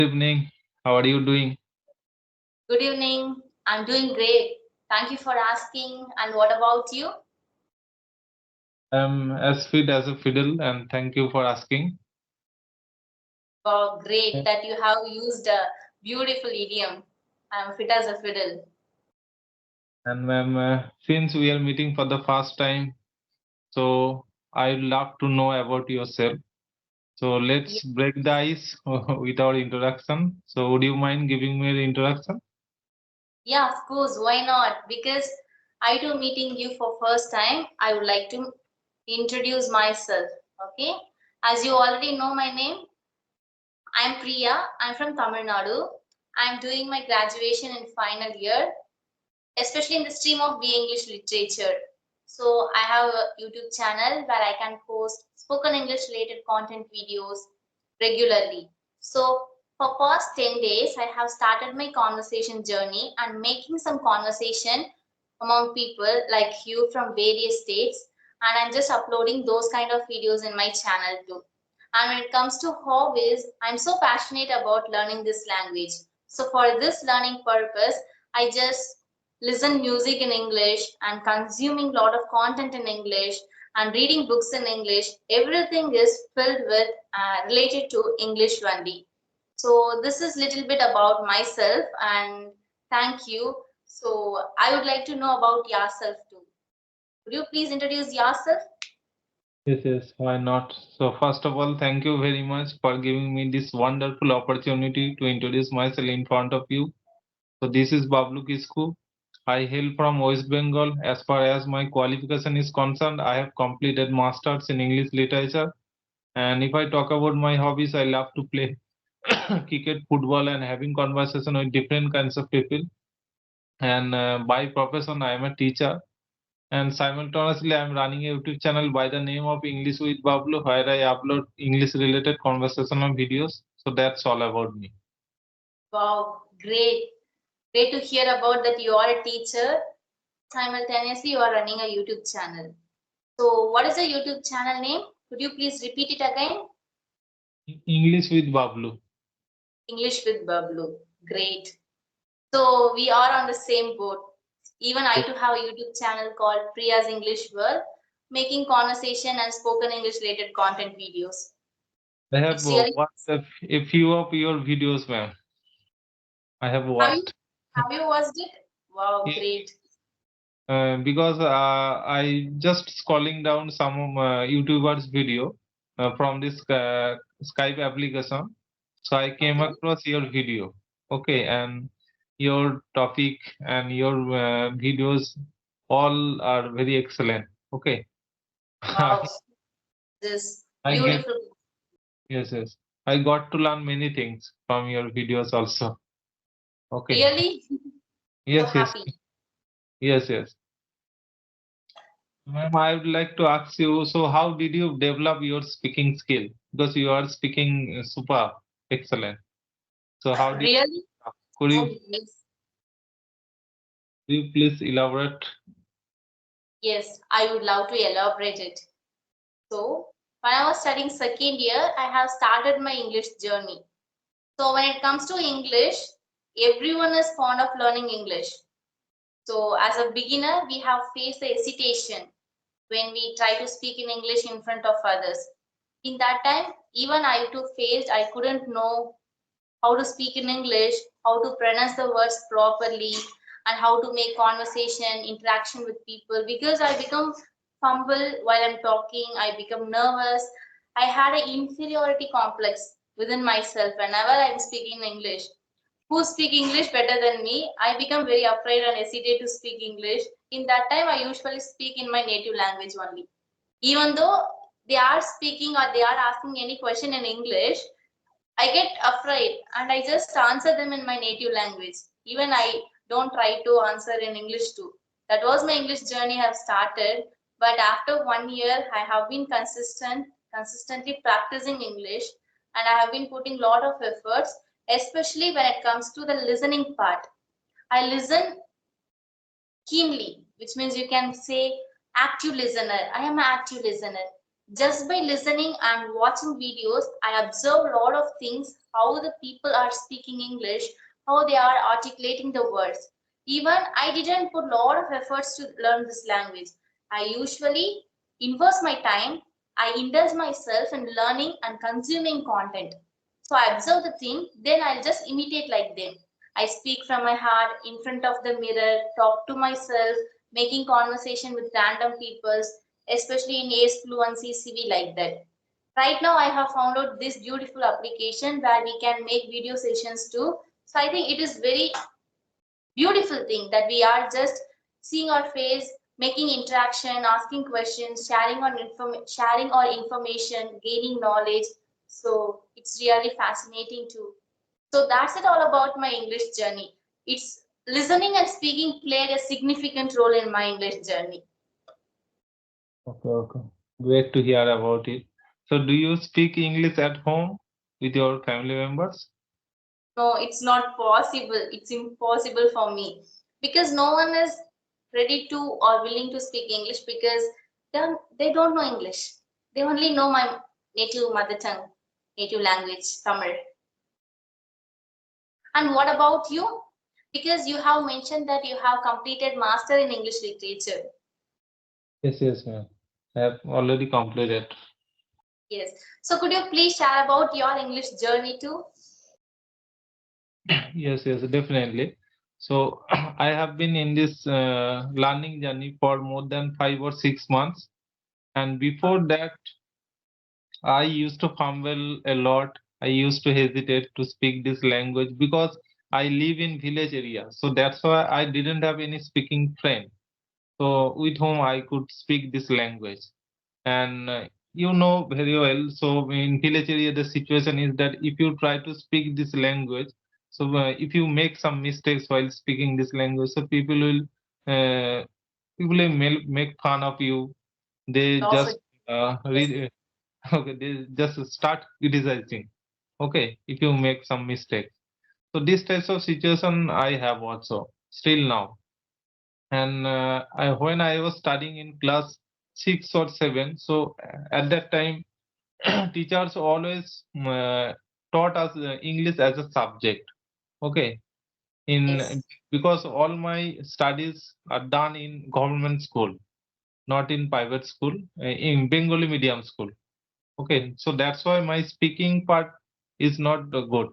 Evening. How are you doing? Good evening. I'm doing great. Thank you for asking. And what about you? I'm as fit as a fiddle, and thank you for asking. Oh, great that you have used a beautiful idiom. I'm fit as a fiddle. And ma'am, since we are meeting for the first time, so I'd love to know about yourself. So Ye- let's break the ice with our introduction. So would you mind giving me the introduction? Yeah, of course. Why not? Because I too meeting you for first time. I would like to introduce myself. Okay. As you already know my name, I'm Priya. I'm from Tamil Nadu. I'm doing my graduation in final year, especially in the stream of BA English literature. So I have a YouTube channel where I can post spoken English related content videos regularly. So for past 10 days, I have started my conversation journey and making some conversation among people like you from various states. And I'm just uploading those kind of videos in my channel too. And when it comes to hobbies, I'm so passionate about learning this language. So for this learning purpose, I just listen music in English and consuming lot of content in English and reading books in English. Everything is filled with related to English only. So this is little bit about myself and thank you. So I would like to know about yourself too. Could you please introduce yourself? Yes, why not? So first of all, thank you very much for giving me this wonderful opportunity to introduce myself in front of you. So this is Bablu Kisku. I hail from West Bengal. As far as my qualification is concerned, I have completed masters in English literature. And if I talk about my hobbies, I love to play cricket, football, and having conversation with different kinds of people. And by profession, I am a teacher. And simultaneously, I am running a YouTube channel by the name of English with Bablu, where I upload English-related conversational videos. So that's all about me. Wow, great. Great to hear about that you are a teacher. Simultaneously, you are running a YouTube channel. So what is the YouTube channel name? Could you please repeat it again? English with Bablu. English with Bablu. Great. So we are on the same boat. Even I too have a YouTube channel called Priya's English World, making conversation and spoken English related content videos. I have It's really watched a few of your videos, ma'am. I have have you watched. have you watched it? Wow, great. Because I just scrolling down some YouTubers video from this Skype application, so I came Okay. across your video. Okay, and your topic and your videos all are very excellent. Okay, I, Wow, this I get beautiful. yes. I got to learn many things from your videos also. Okay, Really? So yes, yes, happy. yes. Ma'am, I would like to ask you, so how did you develop your speaking skill? Because you are speaking super excellent. So how did Really? could Oh, you, yes. could you please elaborate? Yes, I would love to elaborate it. So, when I was studying second year, I have started my English journey. So, when it comes to English, everyone is fond of learning English. So, as a beginner, we have faced the hesitation when we try to speak in English in front of others. In that time, even I too faced, I couldn't know how to speak in English, how to pronounce the words properly, and how to make conversation, interaction with people. Because I become fumble while I'm talking, I become nervous. I had an inferiority complex within myself whenever I'm speaking English. Who speak English better than me? I become very afraid and hesitate to speak English. In that time, I usually speak in my native language only. Even though they are speaking or they are asking any question in English, I get afraid and I just answer them in my native language. Even I don't try to answer in English too. That was my English journey I have started. But after 1 year, I have been consistently practicing English, and I have been putting a lot of efforts, especially when it comes to the listening part. I listen keenly, which means you can say active listener. I am an active listener. Just by listening and watching videos, I observe a lot of things, how the people are speaking English, how they are articulating the words. Even I didn't put a lot of efforts to learn this language. I usually invest my time, I indulge myself in learning and consuming content. So I observe the thing, then I'll just imitate like them. I speak from my heart in front of the mirror, talk to myself, making conversation with random people, especially in ACE Fluency CV like that. Right now, I have found out this beautiful application where we can make video sessions too. So I think it is very beautiful thing that we are just seeing our face, making interaction, asking questions, sharing our information, gaining knowledge. So it's really fascinating too. So that's it all about my English journey. It's listening and speaking played a significant role in my English journey. Okay, okay. Great to hear about it. So, do you speak English at home with your family members? No, it's not possible. It's impossible for me because no one is ready to or willing to speak English because they don't know English. They only know my native mother tongue, native language, Tamil. And what about you? Because you have mentioned that you have completed master in English literature. Yes, yes, ma'am. I have already completed. Yes. So could you please share about your English journey too? Yes, yes, definitely. So, I have been in this learning journey for more than 5 or 6 months. And before that, I used to fumble a lot. I used to hesitate to speak this language because I live in village area. So that's why I didn't have any speaking friend. So with whom I could speak this language. And you know very well. So in village area, the situation is that if you try to speak this language, so if you make some mistakes while speaking this language, so uh, people will make fun of you. They Also, just yes. read. Okay, they just start criticizing. Okay, if you make some mistake. So these types of situation I have also still now. And when I was studying in class 6 or 7, so at that time teachers always taught us English as a subject. Okay, in Yes. because all my studies are done in government school, not in private school, in Bengali medium school. Okay, so that's why my speaking part is not good.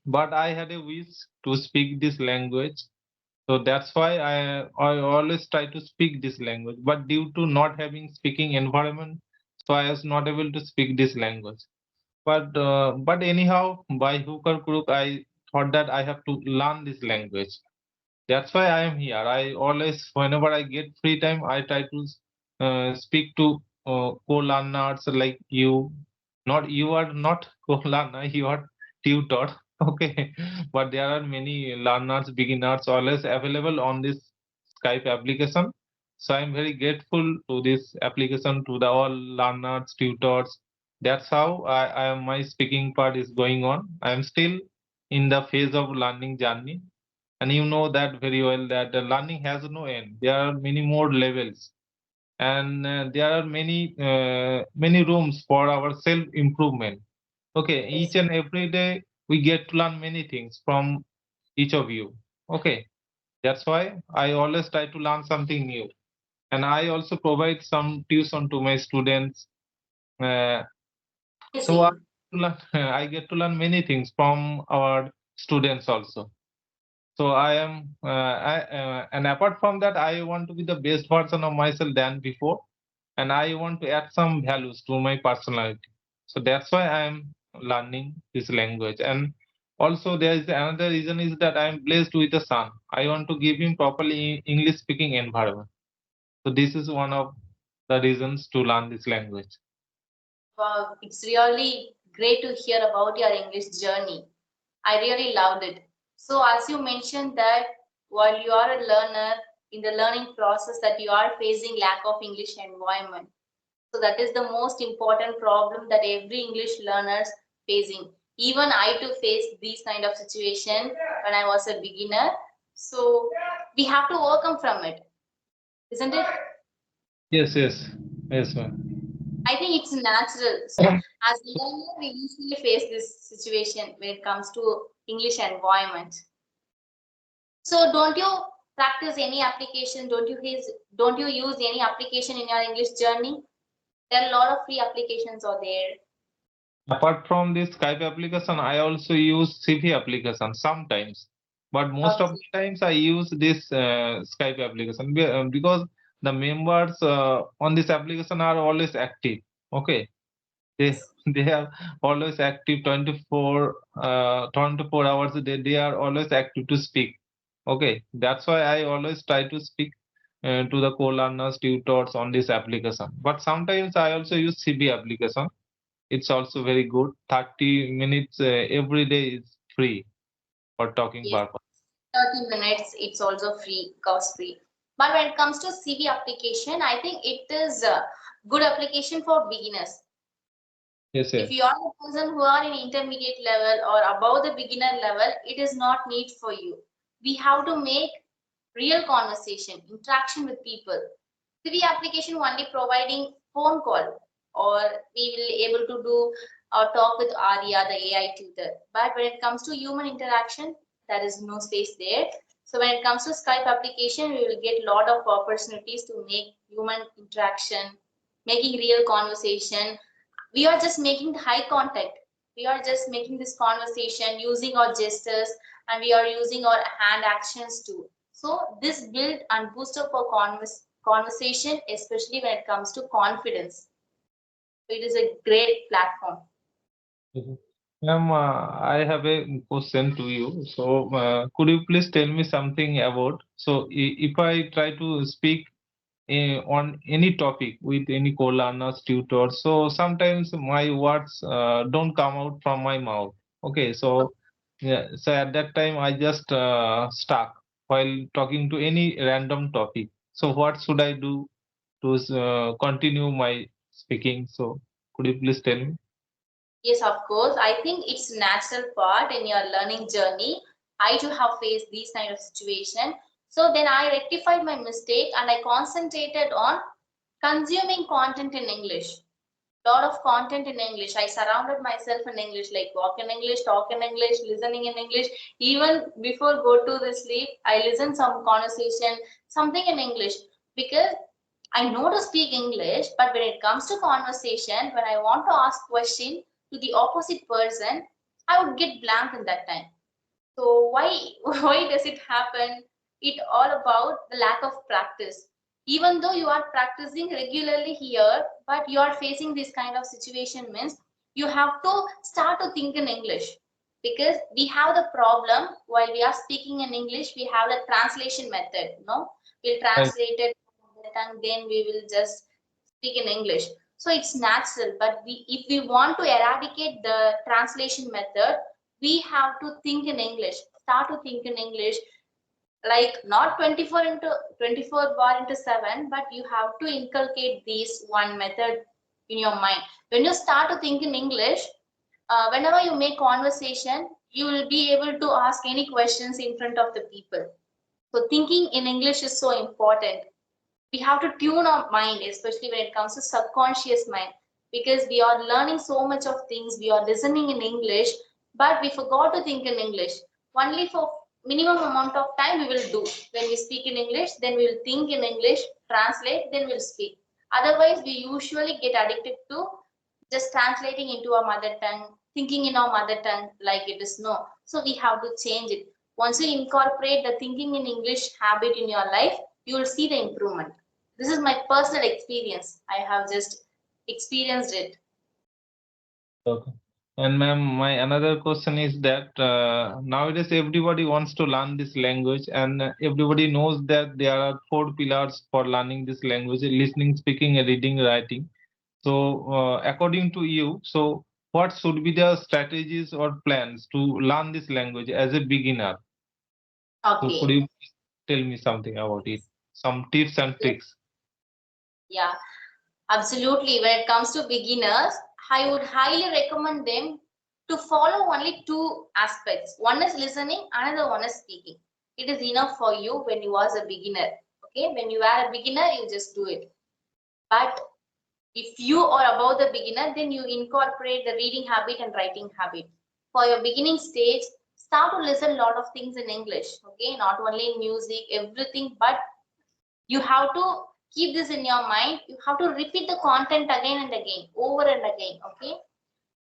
But I had a wish to speak this language. So that's why I always try to speak this language. But due to not having speaking environment, so I was not able to speak this language. But anyhow, by hook or crook, I thought that I have to learn this language. That's why I am here. I always, whenever I get free time, I try to speak to co-learners like you. Not you are not co-learner, you are tutor. Okay, but there are many learners, beginners always available on this Skype application. So I'm very grateful to this application, to the all learners, tutors. That's how my speaking part is going on. I am still in the phase of learning journey, and you know that very well that learning has no end. There are many more levels, and there are many rooms for our self improvement. Okay, each Yes. and every day we get to learn many things from each of you. Okay, that's why I always try to learn something new, and I also provide some tuition to my students. uh, so Amazing. I get to learn many things from our students also. So I am, and apart from that, I want to be the best version of myself than before, and I want to add some values to my personality. So that's why I am learning this language. And also, there is another reason is that I am blessed with a son. I want to give him properly English speaking environment. So this is one of the reasons to learn this language. Wow, it's really great to hear about your English journey. I really loved it. So, as you mentioned that while you are a learner in the learning process, that you are facing lack of English environment. So that is the most important problem that every English learners facing. Even I too faced these kind of situation when I was a beginner. So we have to overcome from it, isn't it? Yes, yes. Yes, ma'am. I think it's natural. So as a learner, we usually face this situation when it comes to English environment. So don't you practice any application? Don't you use any application in your English journey? There are a lot of free applications out there. Apart from this Skype application, I also use CV application sometimes. But most of Okay. the times I use this Skype application because the members on this application are always active. Okay. They Yes. they are always active 24 hours a day. They are always active to speak. Okay. That's why I always try to speak to the co-learners, tutors on this application. But sometimes I also use CB application. It's also very good. 30 minutes every day is free for talking Yes. purpose. 30 minutes, it's also free, cost free. But when it comes to CV application, I think it is a good application for beginners. Yes, If yes. you are a person who are in intermediate level or above the beginner level, it is not need for you. We have to make real conversation, interaction with people. CV application only providing phone call, or we will able to do or talk with Arya, the AI tutor. But when it comes to human interaction, there is no space there. So when it comes to Skype application, we will get lot of opportunities to make human interaction, making real conversation. We are just making eye contact. We are just making this conversation using our gestures, and we are using our hand actions too. So this build and boost up our conversation, especially when it comes to confidence. So it is a great platform. Mhm. Ma'am, I have a question to you. So, could you please tell me something about? So, if I try to speak on any topic with any co-learners, tutors, so sometimes my words don't come out from my mouth. Okay, so yeah, so at that time I just stuck while talking to any random topic. So, what should I do to continue my speaking? So, could you please tell me? Yes, of course. I think it's natural part in your learning journey. I too have faced these kind of situation. So then I rectified my mistake and I concentrated on consuming content in English. Lot of content in English. I surrounded myself in English, like walk in English, talk in English, listening in English. Even before go to the sleep, I listen some conversation, something in English, because I know to speak English, but when it comes to conversation, when I want to ask question to the opposite person, I would get blank in that time. So why why does it happen? It all about the lack of practice. Even though you are practicing regularly here, but you are facing this kind of situation means you have to start to think in English, because we have the problem while we are speaking in English, we have the translation method. No, we'll Right. translate it and then we will just speak in English. So it's natural, but if we want to eradicate the translation method, we have to think in English, start to think in English, like not 24 into 24 bar into 7, but you have to inculcate this one method in your mind. When you start to think in English, whenever you make conversation, you will be able to ask any questions in front of the people. So thinking in English is so important. We have to tune our mind, especially when it comes to subconscious mind, because we are learning so much of things, we are listening in English, but we forgot to think in English. Only for minimum amount of time we will do. When we speak in English, then we will think in English, translate, then we'll speak. Otherwise we usually get addicted to just translating into our mother tongue, thinking in our mother tongue like it is. No, so we have to change it. Once you incorporate the thinking in English habit in your life, you will see the improvement. This is my personal experience. I have just experienced it. Okay. And ma'am, my another question is that nowadays everybody wants to learn this language, and everybody knows that there are four pillars for learning this language: listening, speaking, reading, writing. So, according to you, so what should be the strategies or plans to learn this language as a beginner? So, could Okay. you tell me something about it? Some tips and tricks. Yeah, absolutely. When it comes to beginners, I would highly recommend them to follow only two aspects. One is listening, another one is speaking. It is enough for you when you are a beginner. Okay, when you are a beginner, you just do it. But If you are above the beginner, then you incorporate the reading habit and writing habit. For your beginning stage, start to listen a lot of things in English. Okay, not only music, everything, but you have to keep this in your mind. You have to repeat the content again and again, over and again. Okay,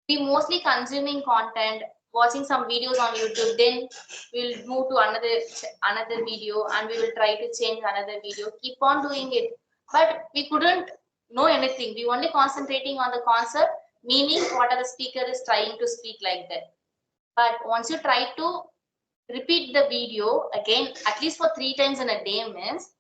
we mostly consuming content, watching some videos on YouTube, then we'll move to another video and we will try to change another video, keep on doing it, but we couldn't know anything. We only concentrating on the concept, meaning what the speaker is trying to speak, like that. But once you try to repeat the video again at least for 3 times in a day, means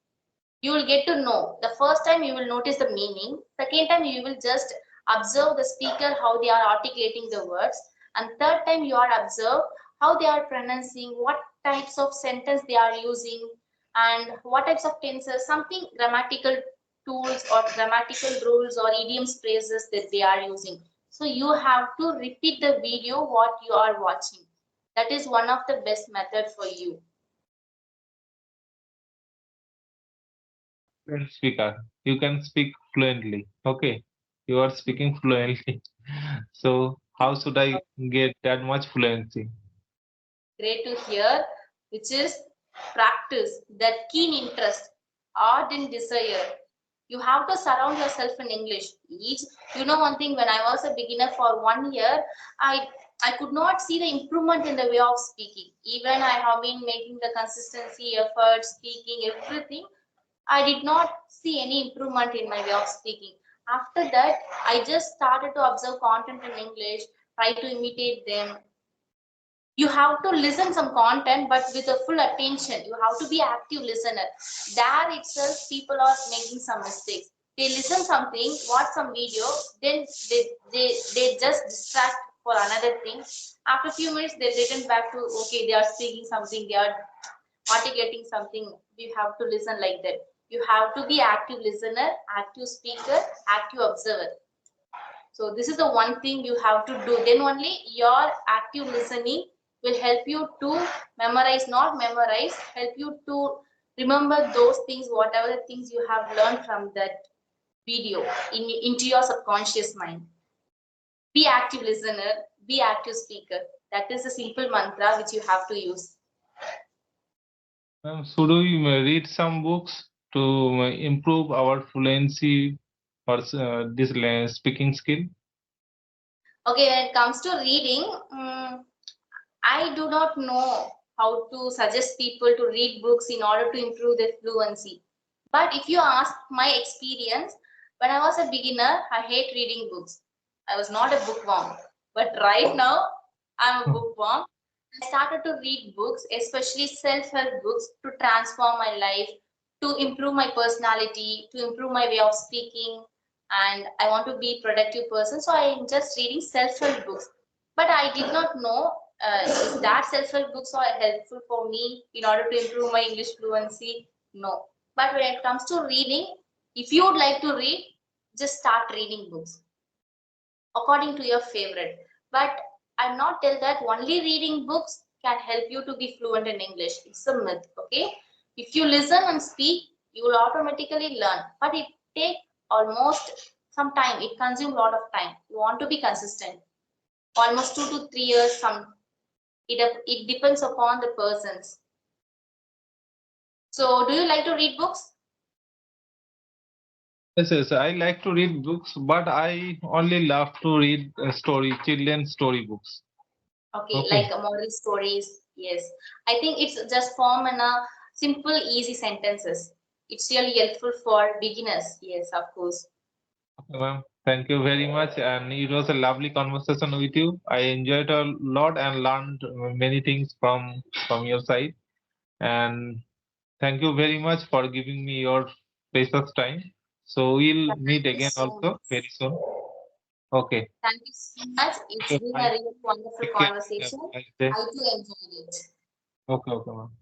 you will get to know. The first time you will notice the meaning, second time you will just observe the speaker how they are articulating the words, and third time you are observe how they are pronouncing, what types of sentence they are using, and what types of tenses, something grammatical tools or grammatical rules or idioms phrases that they are using. So you have to repeat the video what you are watching. That is one of the best method for you. Fluent speaker. You can speak fluently. Okay. You are speaking fluently. So how should I get that much fluency? Great to hear, which is practice, that keen interest, ardent desire. You have to surround yourself in English. Each, you know, one thing, when I was a beginner for 1 year, I could not see the improvement in the way of speaking. Even I have been making the consistency, effort, speaking, everything. I did not see any improvement in my way of speaking. After that, I just started to observe content in English, try to imitate them. You have to listen some content but with a full attention. You have to be active listener. There itself people are making some mistakes. They listen something, watch some video, then they just distract for another thing. After a few minutes they return back to, okay, they are speaking something, they are articulating something. You have to listen like that. You have to be active listener, active speaker, active observer. So this is the one thing you have to do. Then only your active listening will help you to memorize, not memorize, help you to remember those things, whatever the things you have learned from that video into your subconscious mind. Be active listener, be active speaker. That is a simple mantra which you have to use. Should we read some books to improve our fluency or this speaking skill? Okay, when it comes to reading, I do not know how to suggest people to read books in order to improve their fluency. But if you ask my experience, when I was a beginner, I hate reading books. I was not a bookworm. But right now, I'm a bookworm. I started to read books, especially self-help books, to transform my life, to improve my personality, to improve my way of speaking, and I want to be a productive person. So I'm just reading self-help books. But I did not know is that self-help books are helpful for me in order to improve my English fluency. No. But when it comes to reading, if you would like to read, just start reading books according to your favorite. But I'm not tell that only reading books can help you to be fluent in English. It's a myth. Okay, if you listen and speak, you will automatically learn, but it take almost some time. It consumes a lot of time. You want to be consistent, almost 2 to 3 years. It depends upon the persons. So do you like to read books? Yes, yes, I like to read books, but I only love to read children's story books. Okay, Okay. like moral stories. Yes, I think it's just form in a simple, easy sentences. It's really helpful for beginners. Yes, of course. Okay, ma'am. Thank you very much, and it was a lovely conversation with you. I enjoyed a lot and learned many things from your side. And thank you very much for giving me your precious time. So we'll Thank meet you again so also much. very soon. Okay. Thank you so much. It's Okay, been a bye. really wonderful Take care. Have conversation. a nice day. I too enjoyed it. Okay, okay, ma'am.